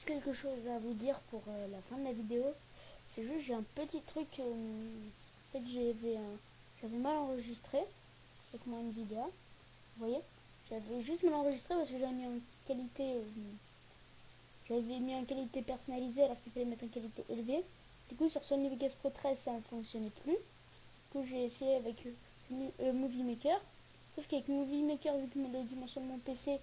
juste quelque chose à vous dire pour la fin de la vidéo. C'est juste j'ai un petit truc. En fait j'avais mal enregistré avec mon Nvidia. Vous voyez, j'avais juste mal enregistré parce que j'avais mis en qualité. J'avais mis en qualité personnalisée alors qu'il fallait mettre en qualité élevée. Du coup sur Sony Vegas Pro 13 ça ne fonctionnait plus. Du coup j'ai essayé avec Movie Maker. Sauf qu'avec Movie Maker, vu que les dimensions de mon PC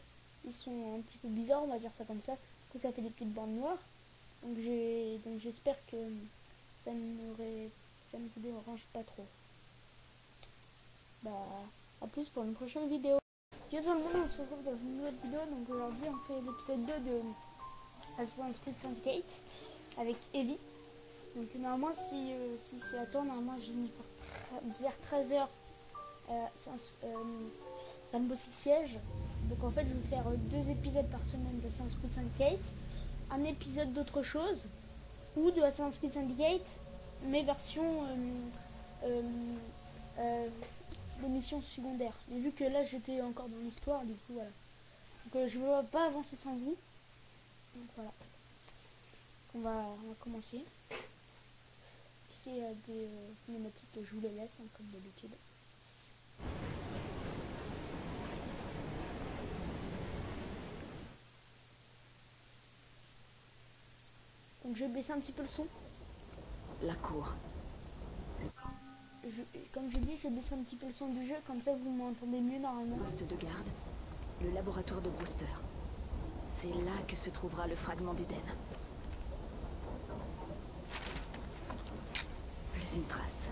ils sont un petit peu bizarres, on va dire ça comme ça. Du coup ça fait des petites bandes noires. Donc j'espère que ça ne vous dérange pas trop. Bah à plus pour une prochaine vidéo. Yo tout le monde, on se retrouve dans une nouvelle vidéo. Donc aujourd'hui on fait l'épisode 2 de Assassin's Creed Syndicate avec Evie. Donc normalement si c'est à temps, normalement j'ai mis vers 13h Rainbow Six Siege. Donc en fait je vais faire 2 épisodes par semaine d'Assassin's Creed Syndicate, un épisode d'autre chose ou de Assassin's Creed Syndicate mais version les missions secondaires. Mais vu que là j'étais encore dans l'histoire, du coup voilà. Donc je ne vais pas avancer sans vous. Donc voilà. On va commencer. Ici il y a des cinématiques, je vous les laisse hein, comme d'habitude. Donc je vais baisser un petit peu le son. La cour. Comme je dis, je vais baisser un petit peu le son du jeu, comme ça vous m'entendez mieux normalement. Poste de garde. Le laboratoire de Brewster. C'est là que se trouvera le fragment d'Éden. Plus une trace.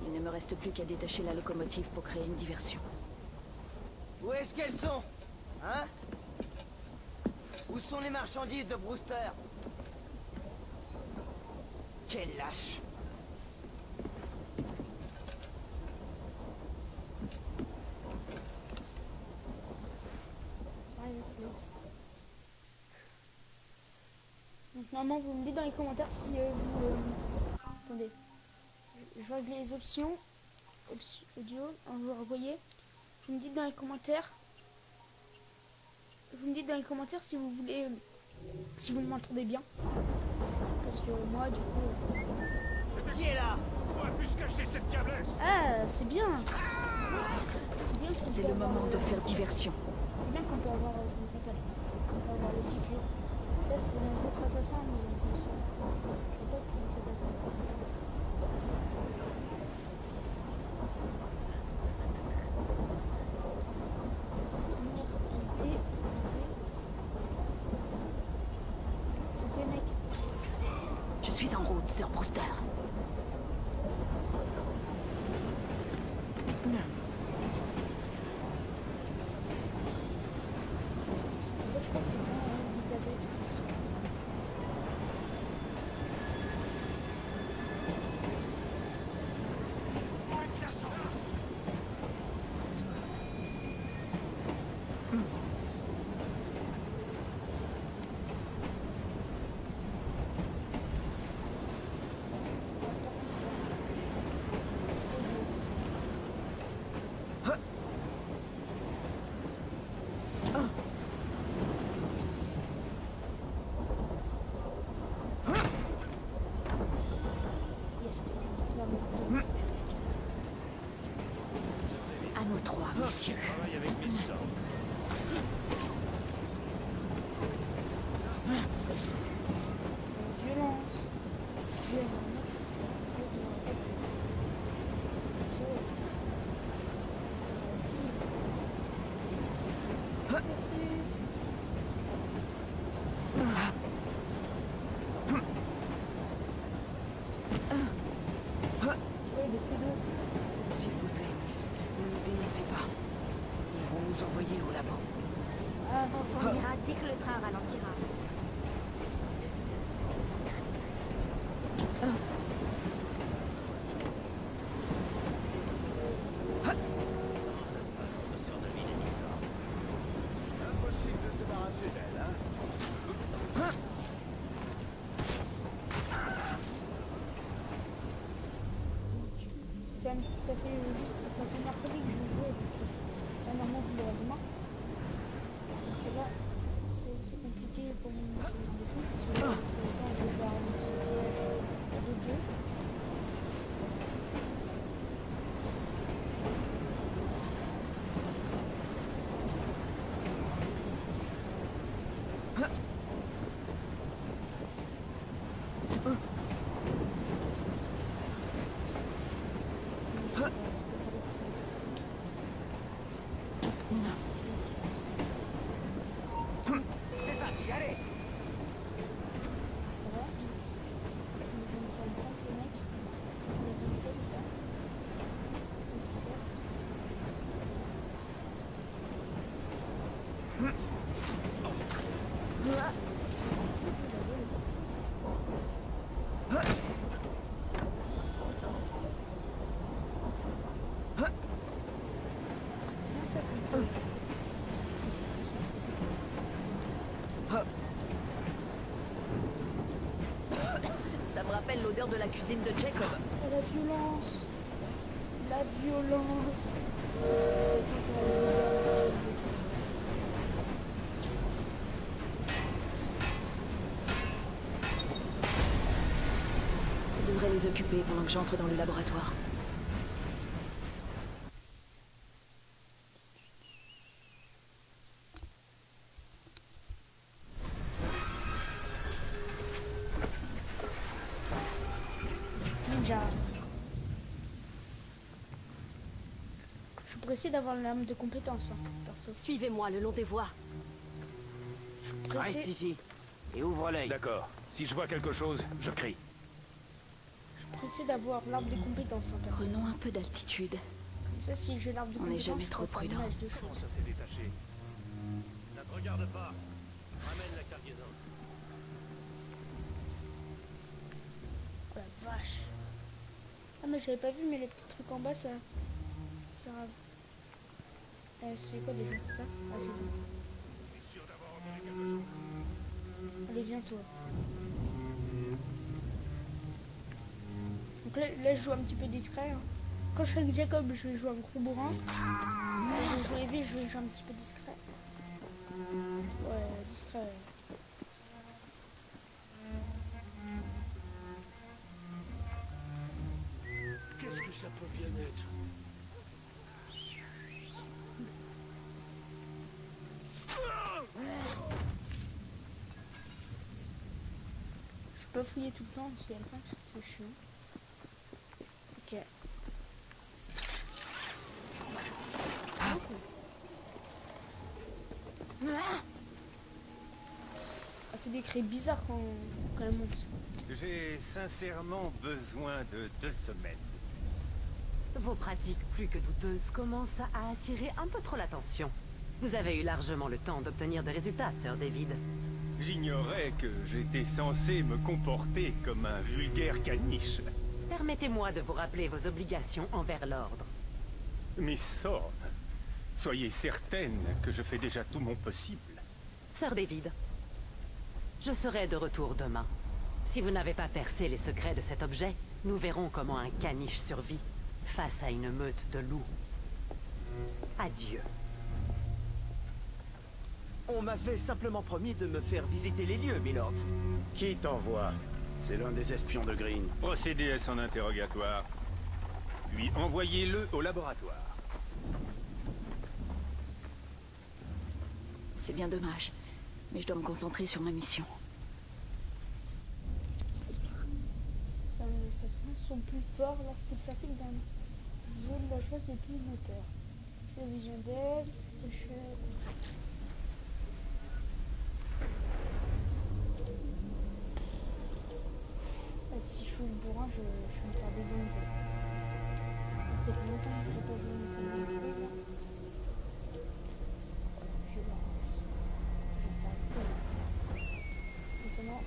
Il ne me reste plus qu'à détacher la locomotive pour créer une diversion. Où est-ce qu'elles sont? Hein? Où sont les marchandises de Brewster? Quel lâche! Donc normalement vous me dites dans les commentaires si vous... Attendez. Je règle les options. Audio. Vous revoyez. Vous me dites dans les commentaires. Vous me dites dans les commentaires si vous voulez... si vous m'entendez bien. Parce que moi du coup... Qui est là? On a pu se cacher cette diablesse. Ah c'est bien. C'est bien qu'on C'est peut le avoir, moment de faire diversion. c'est bien qu'on peut avoir... comment ça s'appelle? On peut avoir le sifflet. Ça c'était dans les autres assassins mais je me suis... Je sais pas comment ça passe. Je suis en route, Sir Brewster. Je crois que c'est bon, on vise la tête, je pense. Yes. À nous trois, messieurs. Travaille avec mes sorts. Violence. C'est violent. S'il vous plaît, Miss, ne nous dénoncez pas. Ils vont nous envoyer au labo. On s'en ira dès que le train ralentira. Impossible de se débarrasser d'elle, hein? Ça fait mercredi que je jouais, donc là normalement je l'aurez demain. Donc là c'est compliqué pour moi de changer de touche. l'odeur de la cuisine de Jacob. Oh, la violence. La violence. Je devrais les occuper pendant que j'entre dans le laboratoire. Ninja. Je suis pressé d'avoir l'arme de compétence, hein, perso. Suivez-moi le long des voies. Pressé. Reste ici et ouvre l'œil. D'accord. Si je vois quelque chose, je crie. Je suis pressé d'avoir l'arme de compétence, hein, perso. Prenons un peu d'altitude. Comme ça, si j'ai l'arme de On n'est compétence, jamais je trop peux faire prudent. l'image de Comment choses. ça s'est détaché? Ça te regarde pas. Ramène la cargaison. Oh la vache. Ah mais j'avais pas vu, mais les petits trucs en bas, ça grave. C'est quoi déjà, c'est ça? Ah c'est ça. Je suis sûr d'avoir repéré quelque chose. Allez, viens toi. Donc là, je joue un petit peu discret. Hein. Quand je suis avec Jacob, je vais jouer un gros bourrin. Quand je vais jouer Evie, je vais jouer un petit peu discret. Ouais, discret. Qu'est-ce que ça peut bien être? Je peux pas fouiller tout le temps parce qu'à la fin, c'est chiant. Ok. Elle fait des cris bizarres quand elle monte. J'ai sincèrement besoin de 2 semaines. Vos pratiques plus que douteuses commencent à attirer un peu trop l'attention. Vous avez eu largement le temps d'obtenir des résultats, Sir David. J'ignorais que j'étais censé me comporter comme un vulgaire caniche. Permettez-moi de vous rappeler vos obligations envers l'ordre. Miss Thorne, soyez certaine que je fais déjà tout mon possible. Sir David, je serai de retour demain. Si vous n'avez pas percé les secrets de cet objet, nous verrons comment un caniche survit face à une meute de loups. Adieu. On m'avait simplement promis de me faire visiter les lieux, Milord. Qui t'envoie? C'est l'un des espions de Green. Procédez à son interrogatoire. Puis envoyez-le au laboratoire. C'est bien dommage, mais je dois me concentrer sur ma mission. Les assassins sont plus forts lorsqu'ils s'affilent dans une zone dangereuse depuis une hauteur. C'est la vision d'elle, de chute. Si je suis le bourrin, je vais me faire des bombes. Ça fait longtemps que je n'ai pas joué une série d'XP là. Violence. Je vais me faire le maintenant,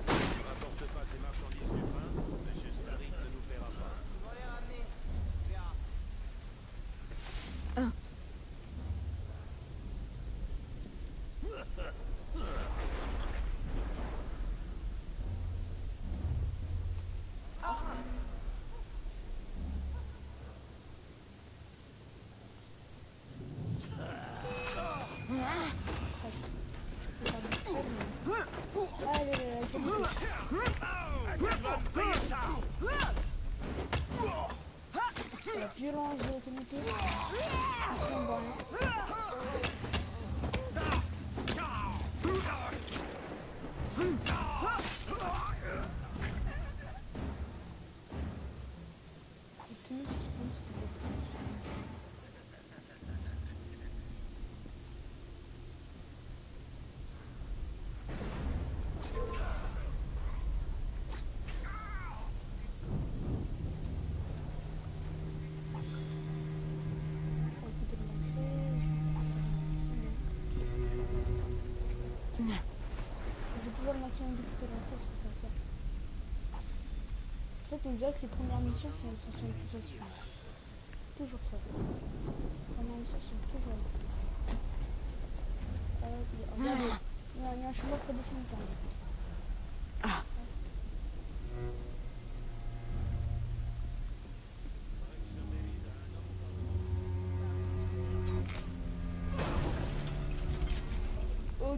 Ne rapporte pas ces marchandises du train, Monsieur Starrick ne nous paiera pas. On va les ramener. On verra. la violence de l'automobile. Ensuite, on voit rien. C'est tout, j'ai toujours le maximum de coups de lancer, c'est ça. En fait, on dirait que les premières missions, sont les plus faciles. Toujours ça. Les premières missions sont toujours les plus faciles. Regardez, il y a un chemin près de fenêtre.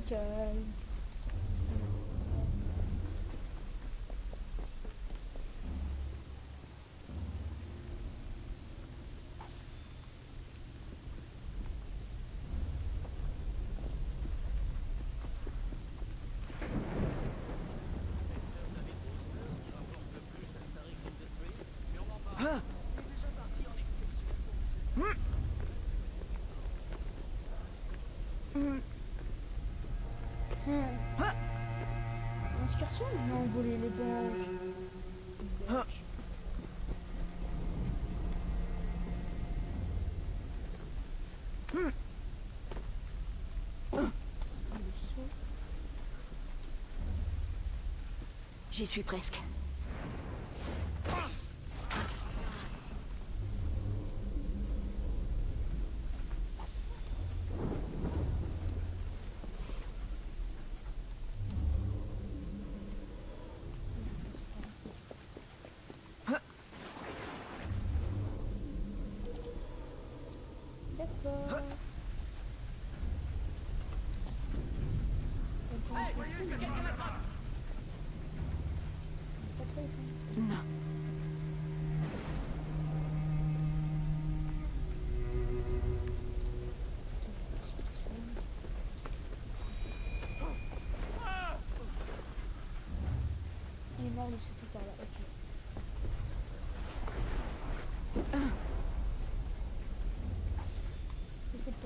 calme. Excursion, non, voler les banques. Le saut. J'y suis presque. D'accord. Non. Il est mort de cette tout à l'heure, ok.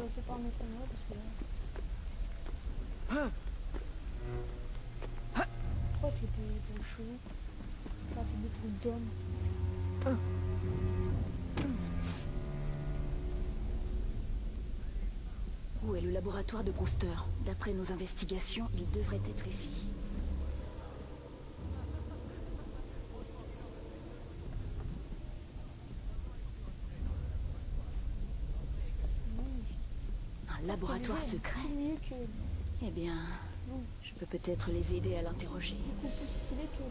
C'est pas un autre endroit parce que là. Pourquoi il fait des chelous? Pourquoi il fait des trucs d'hommes? Où est le laboratoire de Brewster? D'après nos investigations, il devrait être ici. Un laboratoire secret? Mieux que, Eh bien, je peux peut-être les aider à l'interroger. beaucoup plus stylé que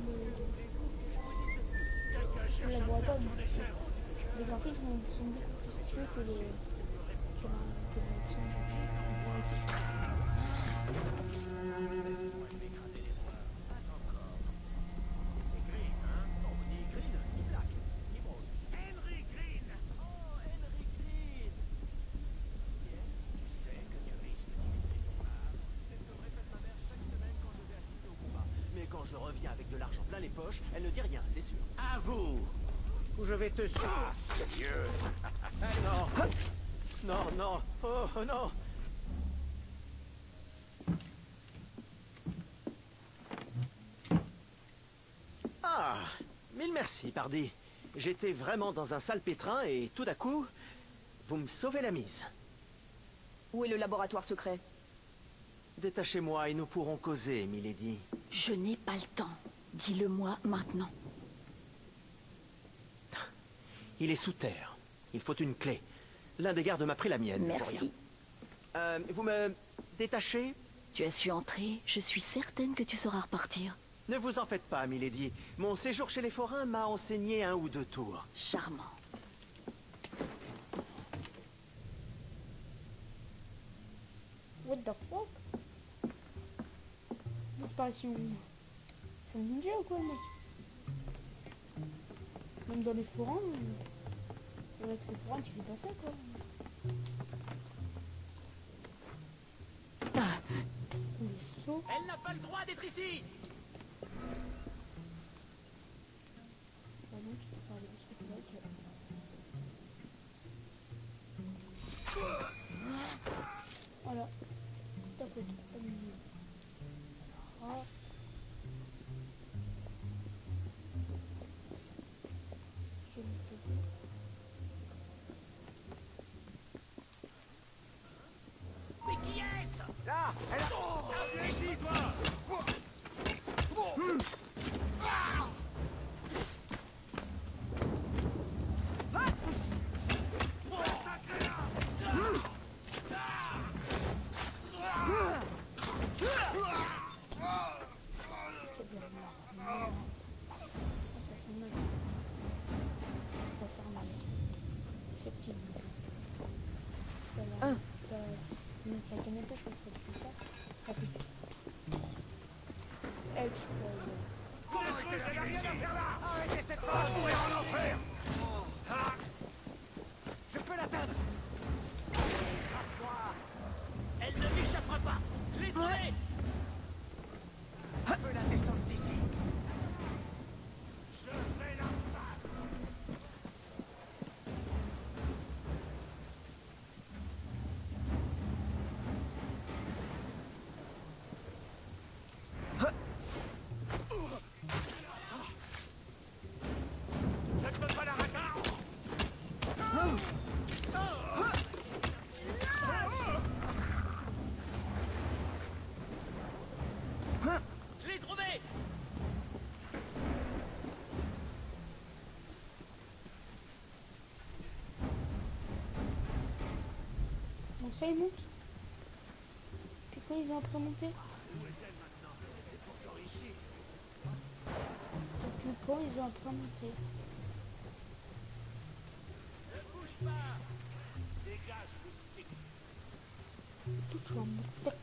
le laboratoire. Les graphismes sont beaucoup plus stylés que le son. Mais quand je reviens avec de l'argent plein les poches, elle ne dit rien, c'est sûr. À vous. Ou je vais te suivre. Ah, sérieux. Non. Non, non. Oh, non. Ah, mille merci, pardi. J'étais vraiment dans un sale pétrin et tout d'un coup, vous me sauvez la mise. Où est le laboratoire secret? Détachez-moi et nous pourrons causer, milady. Je n'ai pas le temps. Dis-le-moi maintenant. Il est sous terre. Il faut une clé. L'un des gardes m'a pris la mienne. pour Merci. rien. Vous me détachez? Tu as su entrer, je suis certaine que tu sauras repartir. Ne vous en faites pas, milady. Mon séjour chez les forains m'a enseigné 1 ou 2 tours. Charmant. What the fuck? Disparition. C'est un ninja ou quoi, le mec? Même dans les forains, avec les forains, tu fais pas ça, quoi. Le saut. Elle n'a pas le droit d'être ici. Ah non, tu peux faire les biscuits avec. Voilà. C'est ta faute. Ah. Je ne peux plus. Mais qui est-ce? Là, elle a... Viens ici, toi. Ça fait mal. C'est à faire mal. Effectivement. Voilà. Ça, ça canette, je crois que c'est comme ça. Ça fait Arrêtez cette phase, vous en enfer. Je peux l'atteindre. Elle ne m'échappera pas. Je l'ai trouvée. Je peux la descendre d'ici. Je vais la battre. Je ne peux pas la rater. Je l'ai trouvée. Donc ça il monte. Puis quoi ils ont après monté? Depuis quand ils ont après monté? Ne bouge pas. Dégage, moustique. Touche-moi mon steak.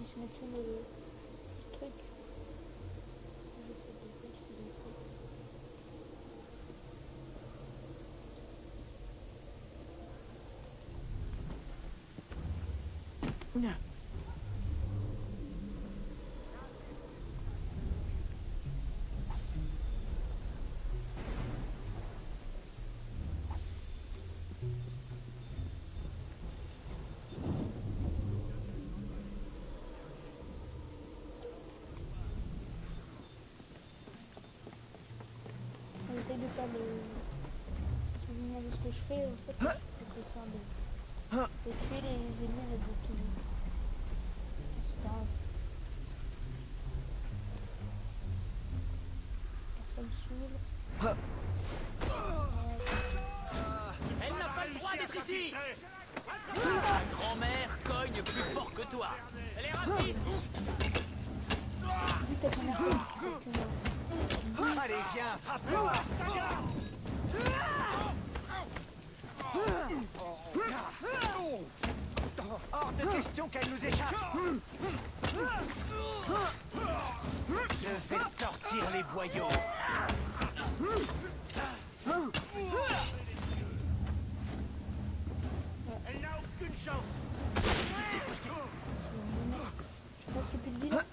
Ils se mettent sur le truc. J'essaie de voir si le truc. J'essaie de faire le... Si vous me demandez ce que je fais, en fait, c'est de faire de tuer les ennemis avec des tout. C'est pas grave. Ça me saoule. Elle n'a pas le droit d'être ici. Ta grand-mère cogne plus fort que toi. Elle est rapide. Oui, t'as ton Allez, viens, frappe-moi. Hors de question qu'elle nous échappe. Je vais sortir les boyaux. Elle n'a aucune chance. Je pense qu'il n'y a plus de vie là.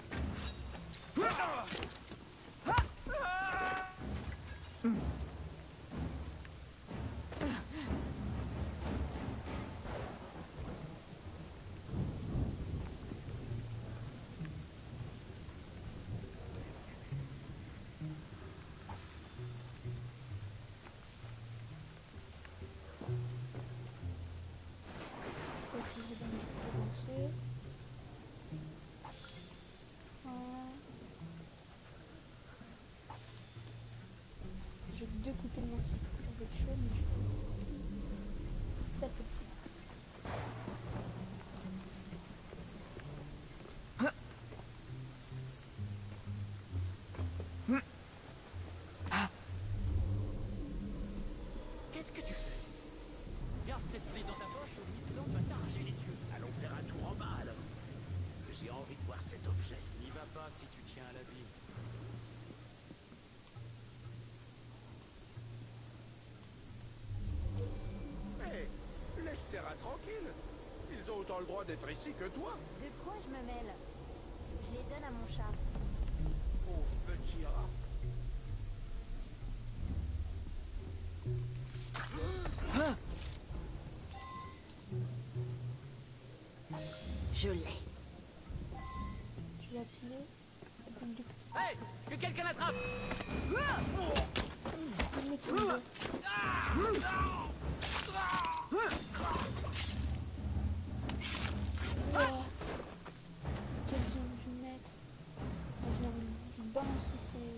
Je vais découper le morceau, ça va être chaud, mais ça peut le faire. Qu'est-ce que tu fais? Garde cette plaie dans ta poche, au Nissan va t'arracher les yeux. Allons faire un tour en bas alors. J'ai envie de voir cet objet. N'y va pas si tu tiens à la vie. Hé, laisse Serra tranquille. Ils ont autant le droit d'être ici que toi. De quoi je me mêle? Je les donne à mon chat. Pauvre petit rat. Je l'ai. Tu l'as tué. Hey, que quelqu'un l'attrape! Le mec, il est là. What? C'est qu'elle vient de lui mettre. Elle vient de lui balancer ses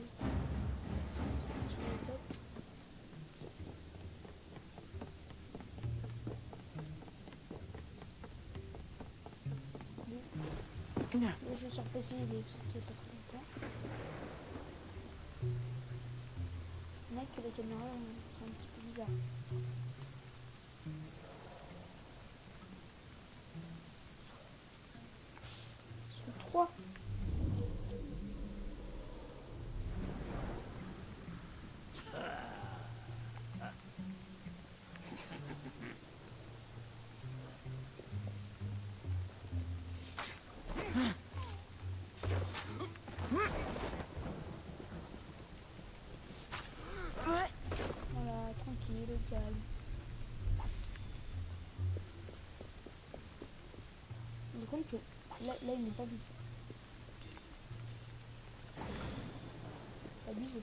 Le jeu sur PC, il est sorti il y a pas très longtemps. Mec, les caméras sont un petit peu bizarres. Ils sont 3. Voilà, tranquille, calme. Du compte que là il n'est pas vu. C'est abusé.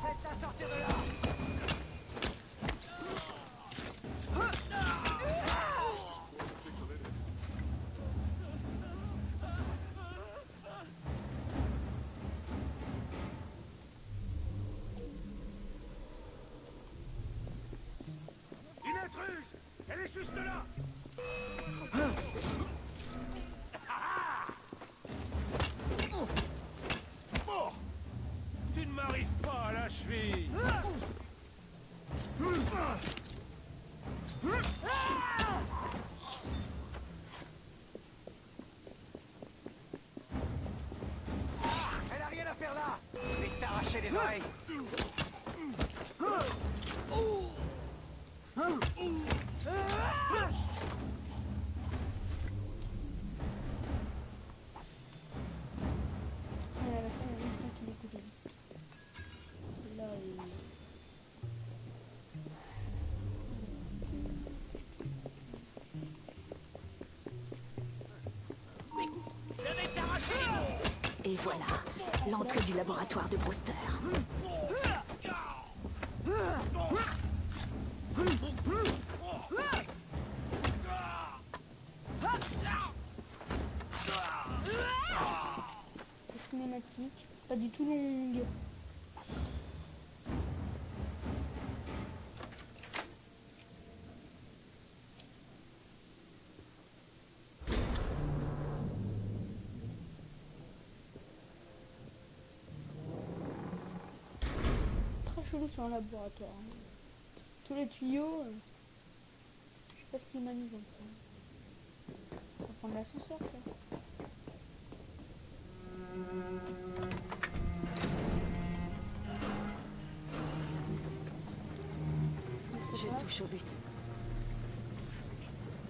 Faites-la sortir de là. Une intruse. Elle est juste là. Tu ne m'arrives pas à la cheville. Elle a rien à faire là. Je vais t'arracher les oreilles. Et à la fin, il y a une qu'il écoutait. Là, il... Je vais t'arracher. Et voilà, l'entrée du laboratoire de Brewster. La cinématique, pas du tout longue. Très chelou sur un laboratoire. Hein. Tous les tuyaux, je sais pas ce qu'ils manient comme ça. On va prendre l'ascenseur, ça. Je touche au but.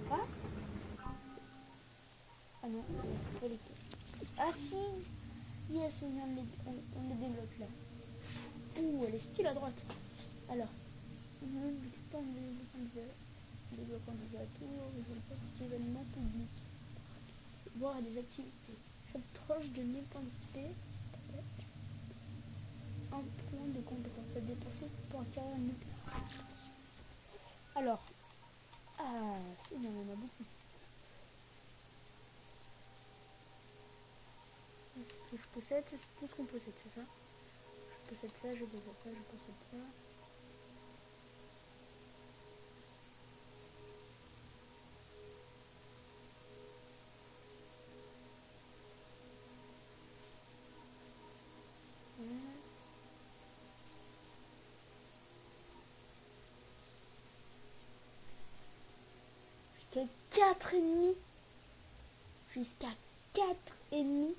Quoi? Ah non, pas les clés. Ah si! Yes, on les débloque là. Ouh, elle est style à droite. Alors, on expand le développement des atours, des événements publics. Voir à des activités. Chaque tranche de 1000 points d'XP. Un point de compétence à dépenser pour acquérir une compétence. Alors, ah, c'est bien, il y en a beaucoup. Ce que je possède, c'est tout ce qu'on possède, c'est ça? Je possède ça, je possède ça, je possède ça. Jusqu'à 4 ennemis. Jusqu'à 4 ennemis.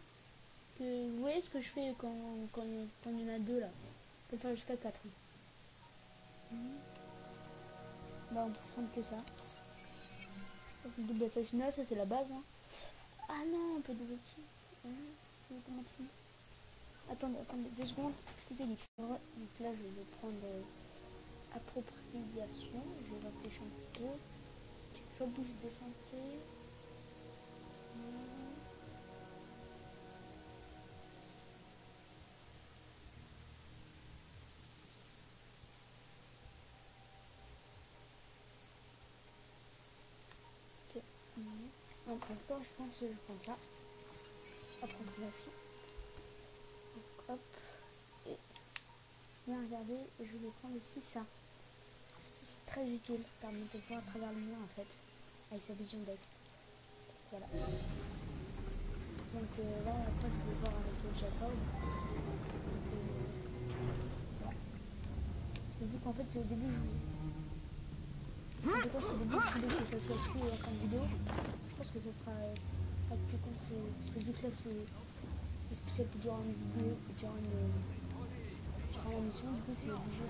Vous voyez ce que je fais quand il y en a 2 là. Je peux faire jusqu'à 4. Bah on peut prendre que ça. Le double assassinat, ça c'est la base. Hein. Ah non, on peut double kill. Attendez 2 secondes. Petit ellipse. Donc là je vais prendre appropriation. Je vais réfléchir un petit peu. Fois boost de santé. pour l'instant, je pense que je prends ça. Appropriation. Donc, hop. Et bien regardez, je vais prendre aussi ça. Ça c'est très utile. Permet de voir à travers le mur en fait. Avec sa vision d'œil. Voilà. Donc là, après, je vais voir avec le Jacob. Donc, voilà. Parce que vu qu'en fait, au début, compétence au début, je voulais que ça soit flou en fin de vidéo. Je pense que ça sera plus con. Parce que vu que là, c'est spécial que durant une vidéo, durant la mission, du coup, c'est obligé.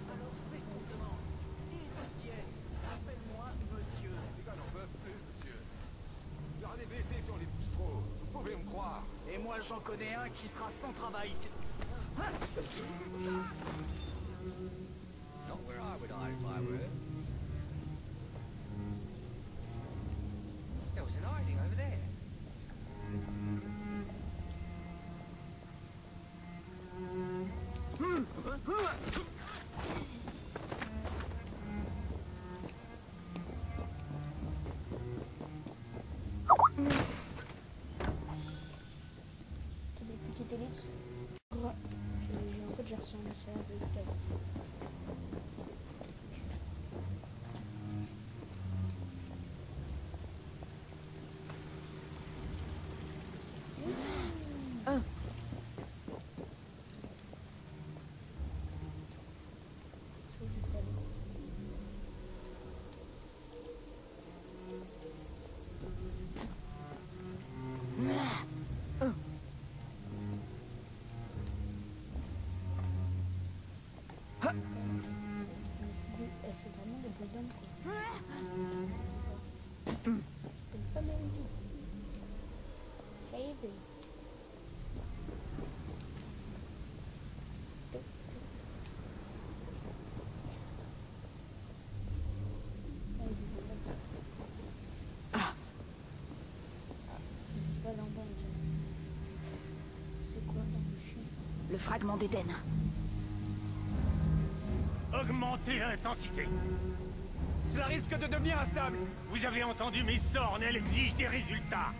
Appelle-moi monsieur. Les gars n'en peuvent plus, monsieur. Il y aura des blessés si on les pousse trop. Vous pouvez me croire. Et moi j'en connais un qui sera sans travail. Not where I would hide if I were. There was an hiding over there. Des petites ellipses. Ouais. En fait, j'ai reçu un message de Skype. Elle fait vraiment des bruits d'homme, quoi. Une famille. Crazy. C'est quoi la chien? Le fragment d'Éden. Augmentez l'intensité. Cela risque de devenir instable. Vous avez entendu mes sornes, elles exigent des résultats.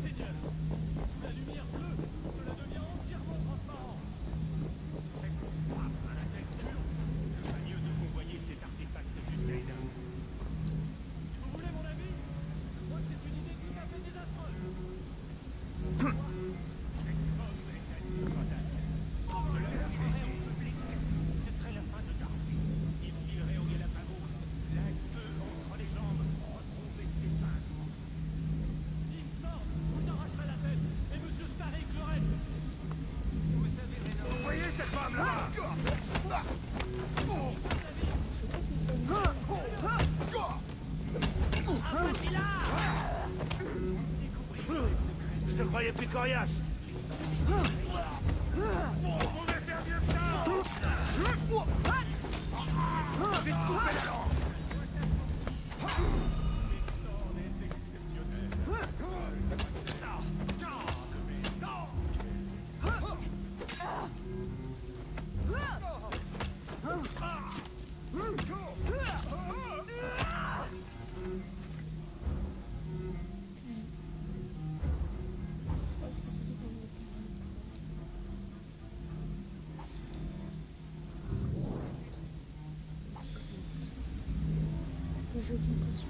Seigneur, sous la lumière bleue, cela devient entièrement transparent. C'est qu'on frappe à la tête dure. Ce serait mieux de convoyer cet artefact jusqu'à Eden. Si vous voulez mon avis, je crois que c'est une idée tout à fait désastreuse. Expose les canines fatales. De la soirée au public. Ce serait la fin de Darwin. Il filerait au Galapagos. La queue entre les jambes. Retrouver ses pinces. Il sort, vous arracherez la tête, et monsieur Starik le reste. Vous savez, Renaud. Vous voyez cette femme-là? C'est quoi qui fait une Je te croyais plus coriace. On pouvait faire mieux que ça. Je vais te couper la langue. Est-ce que c'est du bon? Le jeu d'impression.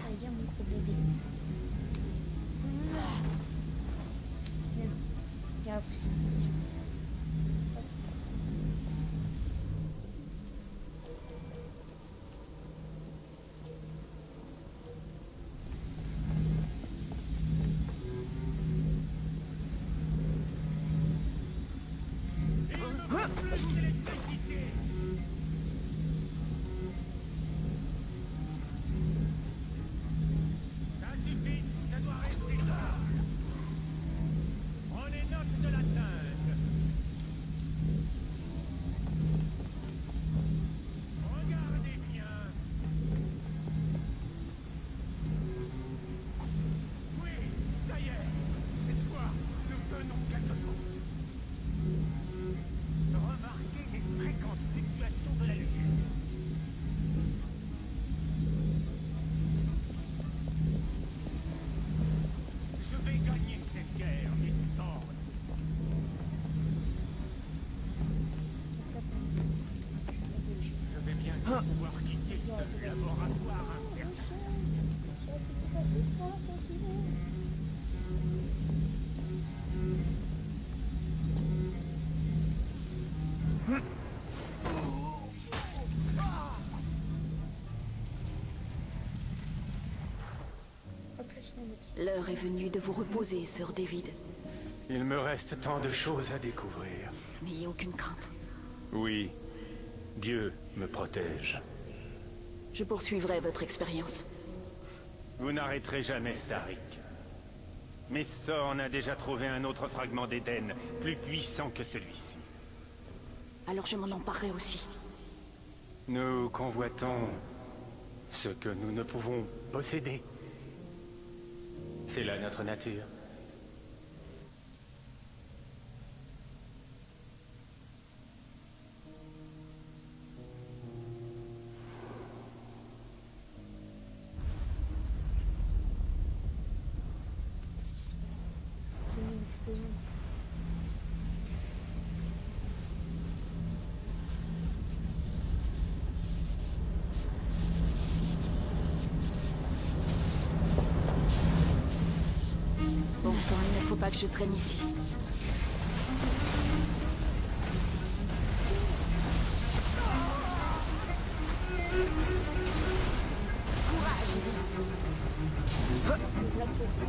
Allez, viens mon gros bébé. Viens. Regarde ce que c'est. Ça suffit, ça doit rester ça. cinématique. L'heure est venue de vous reposer, Sir David. Il me reste tant de choses à découvrir. N'ayez aucune crainte. Oui, Dieu me protège. Je poursuivrai votre expérience. Vous n'arrêterez jamais Starik. Mais Sorn a déjà trouvé un autre fragment d'Éden, plus puissant que celui-ci. Alors je m'en emparerai aussi. Nous convoitons ce que nous ne pouvons posséder. C'est là notre nature. Qu'est-ce qui se passe? J'ai eu une explosion. Bon sang, il ne faut pas que je traîne ici. La question.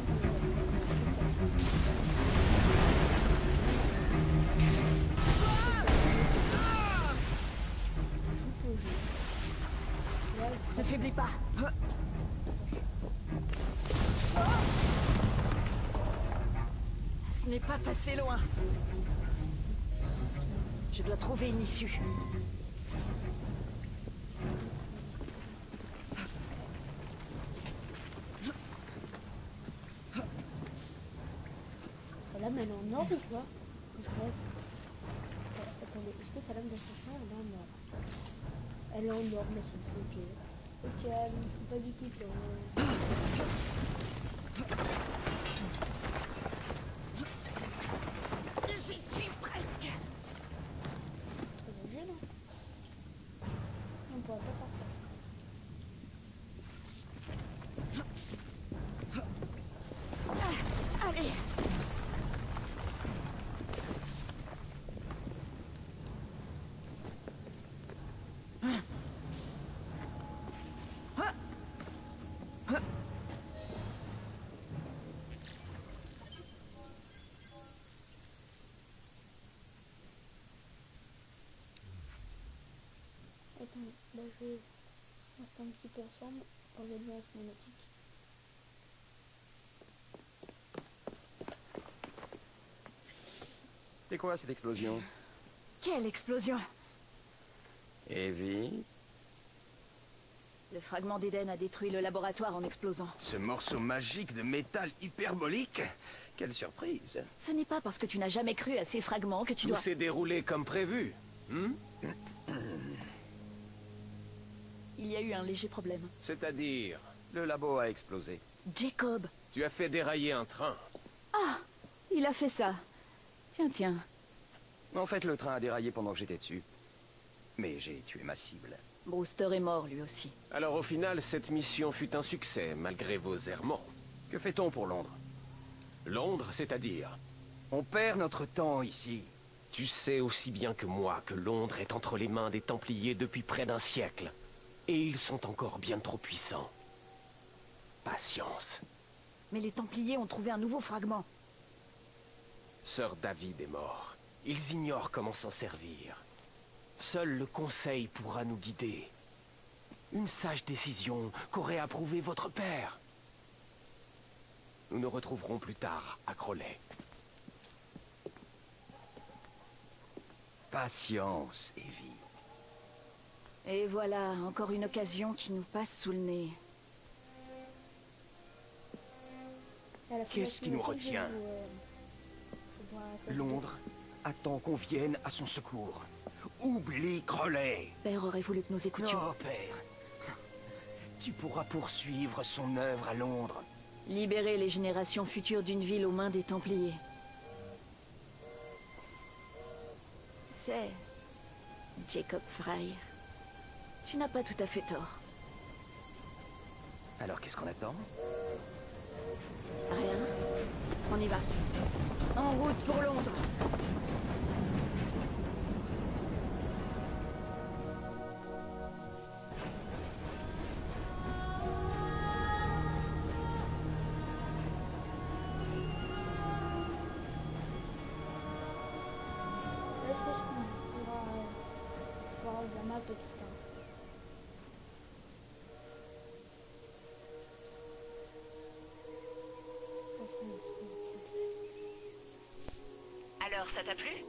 Joue au jeu. Là, Ne faiblis pas. Ce n'est pas passé loin. Je dois trouver une issue. sa lame elle est en or ou quoi? Je rêve. Attendez, est-ce que sa lame d'assassin elle est en or? Elle est en or, mais c'est ok. Ok, elle ne serait pas du tout. J'y suis presque. Très bien, non? On ne pourrait pas faire ça. Allez. Attends, là je vais rester un petit peu ensemble, regarder la cinématique. C'est quoi cette explosion? Quelle explosion! Evie, Le fragment d'Éden a détruit le laboratoire en explosant. ce morceau magique de métal hyperbolique? Quelle surprise! Ce n'est pas parce que tu n'as jamais cru à ces fragments que tu Tout dois... s'est déroulé comme prévu. Il y a eu un léger problème. C'est-à-dire, Le labo a explosé. Jacob! tu as fait dérailler un train. Ah! Il a fait ça. Tiens, tiens. En fait, le train a déraillé pendant que j'étais dessus. Mais j'ai tué ma cible. Brewster est mort lui aussi. Alors au final, cette mission fut un succès, malgré vos errements. Que fait-on pour Londres? Londres, c'est-à-dire? On perd notre temps ici. Tu sais aussi bien que moi que Londres est entre les mains des Templiers depuis près d'un siècle. Et ils sont encore bien trop puissants. Patience. Mais les Templiers ont trouvé un nouveau fragment. Sir David est mort. Ils ignorent comment s'en servir. Seul le Conseil pourra nous guider. Une sage décision qu'aurait approuvée votre père. Nous nous retrouverons plus tard à Crowley. Patience, Evie. Et voilà, encore une occasion qui nous passe sous le nez. À la fin de la Qu'est-ce qui nous cinématique, retient? je vois la tête de- Londres attend qu'on vienne à son secours. Oublie Crowley. Père aurait voulu que nous écoutions. Oh, père. Tu pourras poursuivre son œuvre à Londres. Libérer les générations futures d'une ville aux mains des Templiers. Tu sais, Jacob Frye, tu n'as pas tout à fait tort. Alors qu'est-ce qu'on attend? Rien. On y va. En route pour Londres. je pense qu'on pourra voir la map, etc. Alors, ça t'a plu?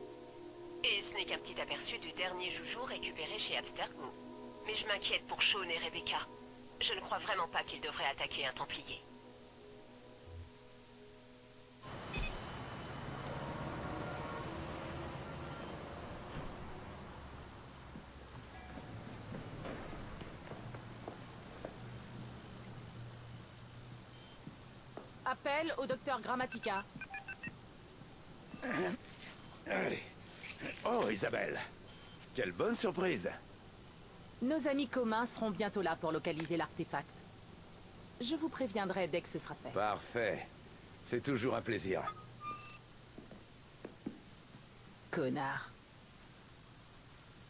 Et ce n'est qu'un petit aperçu du dernier joujou récupéré chez Abstergo. Mais je m'inquiète pour Shaun et Rebecca. Je ne crois vraiment pas qu'ils devraient attaquer un Templier. Appel au docteur Grammatica. Allez. Oh, Isabelle. Quelle bonne surprise. Nos amis communs seront bientôt là pour localiser l'artefact. Je vous préviendrai dès que ce sera fait. Parfait. C'est toujours un plaisir. Connard.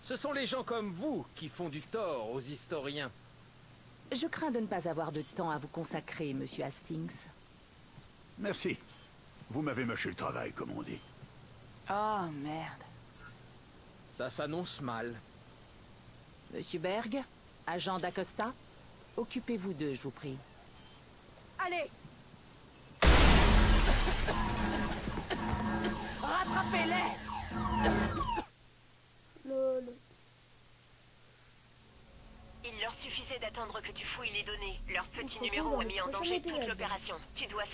Ce sont les gens comme vous qui font du tort aux historiens. Je crains de ne pas avoir de temps à vous consacrer, monsieur Hastings. Merci. Vous m'avez mâché le travail, comme on dit. Oh, merde. Ça s'annonce mal. Monsieur Berg, agent d'Acosta, occupez-vous d'eux, je vous prie. Allez! Rattrapez-les! Lol. Il leur suffisait d'attendre que tu fouilles les données. Leur petit On se numéro retrouve a dans mis le en prochain danger toute épisode. l'opération. Tu dois